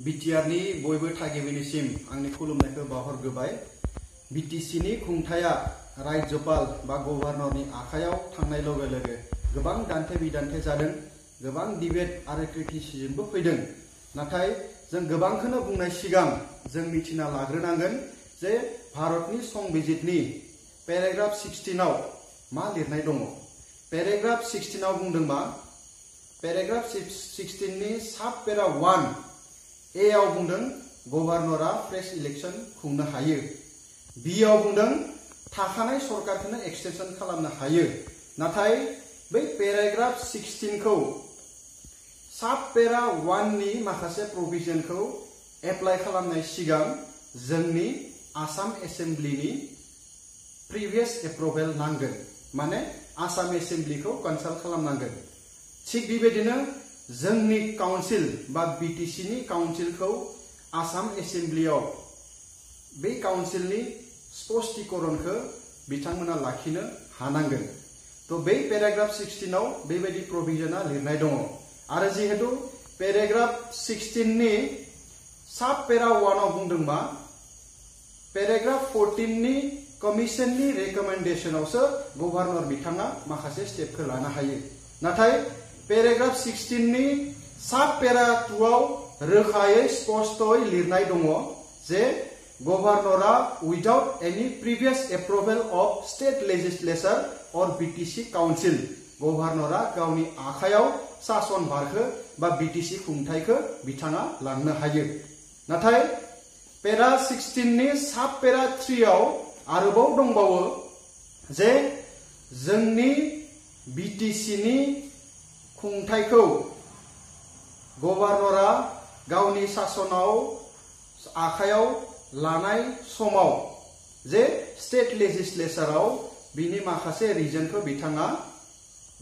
बिटिआरनि बयबो थागिबिनिसिम आंनि खुलुमनायखौ बावहरग्रोबाय। बिटिसिनि खुंथाया राज्यपाल बा गभर्नरनि आखायाव थांनाय लगे लगे गोबां दान्थे बिदान्थे जादों, गोबां डिबेट आरो क्रिटिसिजमबो फैदों। नाथाय जों गोबांखौनो बुंनाय सिगां जों मिथिना लाग्रोनांगोन जे भारतनि संबिजितनि पेराग्राफ 16 आव मा लिरनाय दङ। पेराग्राफ 16 आव बुंदों मा? पेराग्राफ 16 नि साब पेरा 1 ए आव बुंदों गभर्नरा फ्रेश इलेक्शन खुंनो हायो। बी आव बुंदों थाखानाय सरकारखौनो एक्सटेंशन खालामनो हायो। नाथाय बै पेराग्राफ 16 खौ साब पेरा 1 नि माखासे प्रोविजनखौ एप्लाइ खालामनाय सिगां जोंनि आसाम एसेम्ब्लिनि प्रिभियास एप्रुभेल नांगोन, माने आसाम एसेम्ब्लिखौ कनसाल्ट खालामनांगोन। थिग बेबायदिनो जोंनि काउन्सिल बा बिटिसिनि काउन्सिलखौ आसाम एसेम्ब्लियाव बे काउन्सिलनि स्पष्टीकरणखौ बिथांमोना लाखिनो हानांगोन। तो बे पेराग्राफ 16 आव बेबायदि प्रोविजना लिरनाय दङ। आरो जिहेतु पेराग्राफ 16 नि साब पेरा 1 आव बुंदों मा? पेराग्राफ 14 नि कमिशननि रेकमेन्डेशनावसो गभर्नर बिथाङा माखासे स्टेपखौ लानो हायो। नाथाय पेराग्राफ 16 नि साब पेरा 2 आव रोखायै स्पष्टयै लिरनाय दङ जे गभर्नरा without any previous approval of state legislature और बीटीसी काउन्सिल गभर्नरा गावनि आखायाव शासन भारखौ बा बीटीसी खुंथायखौ बिथाङा लांनो हायो। नाथाय पेरा 16 नि साब पेरा 3 आव आरोबाव दंबावो जे जोंनि बीटीसीनि खुंथायखौ गभर्नरा गावनि शासनाव आखायाव लानाय समाव जे स्टेट लेजिस्लेचराव बिनि माखासे रिजनखौ बिथाङा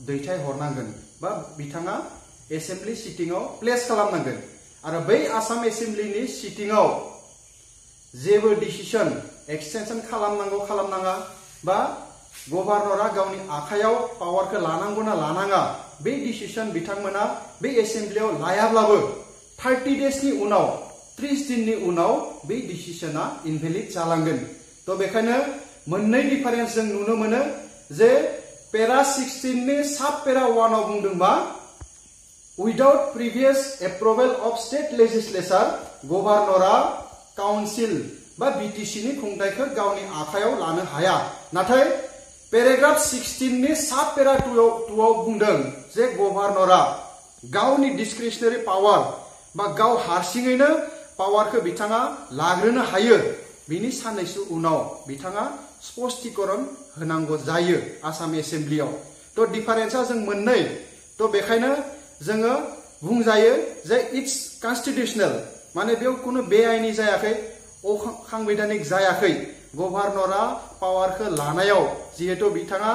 दैथाय हरनांगोन बा बिथाङा एसेम्ब्लि सिटिंआव प्लेस खालामनांगोन। आरो बै आसाम एसेम्ब्लिनि सिटिंआव जेबो डिसिजन एक्सटेंशन खालामनांगौ खालामनाङा बा गभर्नरा गावनि आखायाव पावारखौ लानांगौ ना लानाङा बे डिसिजन बिथांमोना बे एसेम्ब्लियाव लायाब्लाबो 30 डेजनि उनाव 30 दिननि उनाव बे डिसिजना इनभेलिड जालांगोन। तो बेखायनो मोननै डिफारेन्स जों नुनो मोनो जे पेरा 16 नि साब पेरा 1 आव बुंदों मा? Without previous approval of state legislature गभर्नरा काउन्सिल बा बीटीसीनि खुंथायखौ गावनि आखायाव लानो हाया। नाथाय पेराग्राफ 16 नि साब पेरा 2 आव बुंदों जे गभर्नरा गावनि डिस्क्रिशनारि पावार बा गाव हारसिङैनो पावारखौ बिथाङा लाग्रोनो हायो। बिनि साननैसो उनाव बिथाङा स्पष्टीकरण होनांगौ जायो आसाम एसेम्ब्लियाव। तो डिफारेन्सआ जों मोननै। तो बेखायनो जोङो बुंजायो जे इट्स कन्स्टिट्यूशनल, माने बेयाव कुनु बेआइनि जायाखै, असंवैधानिक जायाखै। गभर्नरा पावारखौ लानायाव जिहेतु बिथाङा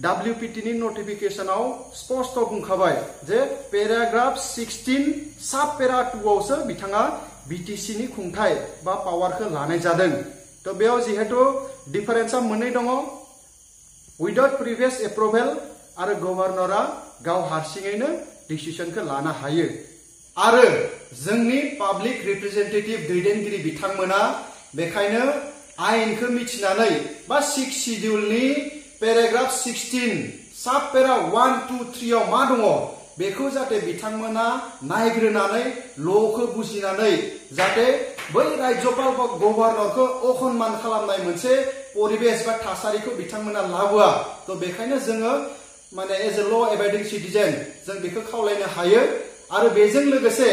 WPT नि नोटिफिकेशनाव स्पष्ट बुंखाबाय जे पेराग्राफ 16 साब पेरा 2 आवसो बिथाङा बीटीसी नि खुंथाय बा पावारखौ लानाय जादों। तो बेयाव जिहेतु डिफारेन्सआ मोननै दङ, विदाउट प्रिभियास एप्रुभेल आरो गभर्नरा गाव हारसिङैनो डिसिजनखौ लानो हायो। आरो जोंनि पाब्लिक रिप्रेजेन्टेटिभ दैदेनगिरि बिथांमोना बेखायनो आयेनखौ मिथिनानै बा 6 शिड्यूलनि पेराग्राफ 16 साब पेरा 1, 2, 3 आव मा दङ बेखौ जाहाथे बिथांमोना नायग्रोनानै ल'खौ बुजिनानै जाहाथे बै राज्यपाल बा गभर्नरखौ अखनमान खालामनाय मोनसे परिबेस बा थासारिखौ बिथांमोना लाबोआ। तो बेखायनो जोङो माने एज ए ल' एबाइडिं सिटिजेन जों बेखौ खावलायनो हायो। आरो बेजों लोगोसे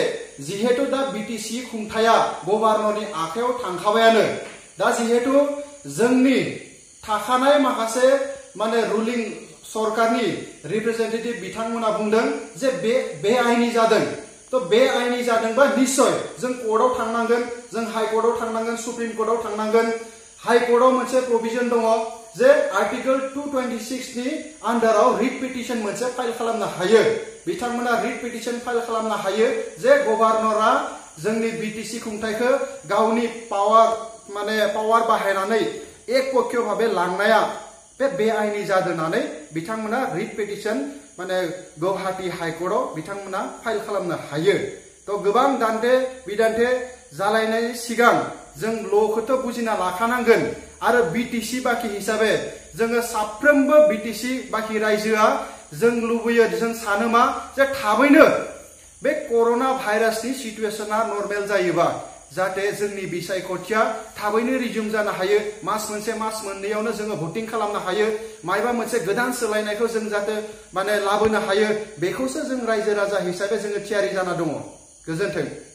जिहेतु दा बीटीसी खुंथाया गभर्नरनि आखायाव थांखाबायानो, दा जिहेतु जोंनि थाखानाय माखासे माने रुलिं सरकारनि रिप्रेजेन्टेटिभ बिथांमोना बुंदों जे बे आइनि जादों। तो बे आइनि जादोंबा निश्चय जों कोर्टआव थांनांगोन, जों हाइ कोर्टआव थांनांगोन, सुप्रिम कोर्टआव थांनांगोन। हाइ कोर्टआव मोनसे प्रोविजन दङ जे आर्टिकल 226 नि आन्डाराव रिट पिटिशन मोनसे फाइल खालामनो हायो। बिथांमोना रिट पिटिशन फाइल खालामनो हायो जे गभर्नरा जोंनि बीटीसी खुंथायखौ गावनि पावार बाहायनानै एक पक्ष भाबे लांनाया बे आइनि जादों होननानै बिथांमोना रिट पिटिशन माने गुवाहाटी हाइकोर्टआव बिथांमोना फाइल खालामनो हायो। तो गोबां दान्थे बिदान्थे जालायनायनि सिगां जों ल'खौथ' बुजिना लाखानांगोन आरो बिटिसि बाखि हिसाबै जोङो साफ्रोमबो बिटिसि बाखि रायजोआ जों लुबैयो जों सानो मा जे थाबैनो बे कर'ना भाइरासनि सिचुएसना नर्मेल जायोबा जाहाथे जोंनि बिसायख'थिया थाबैनो रिज्यूम जानो हायो मास मोनसे मास मोननैयावनो जोङो भटिं खालामनो हायो मायबा मोनसे गोदान सोलायनायखौ जों जाहाथे माने लाबोनो हायो बेखौसो जों रायजो राजा हिसाबै जोङो थियारि जाना दङ गोजोन्थों।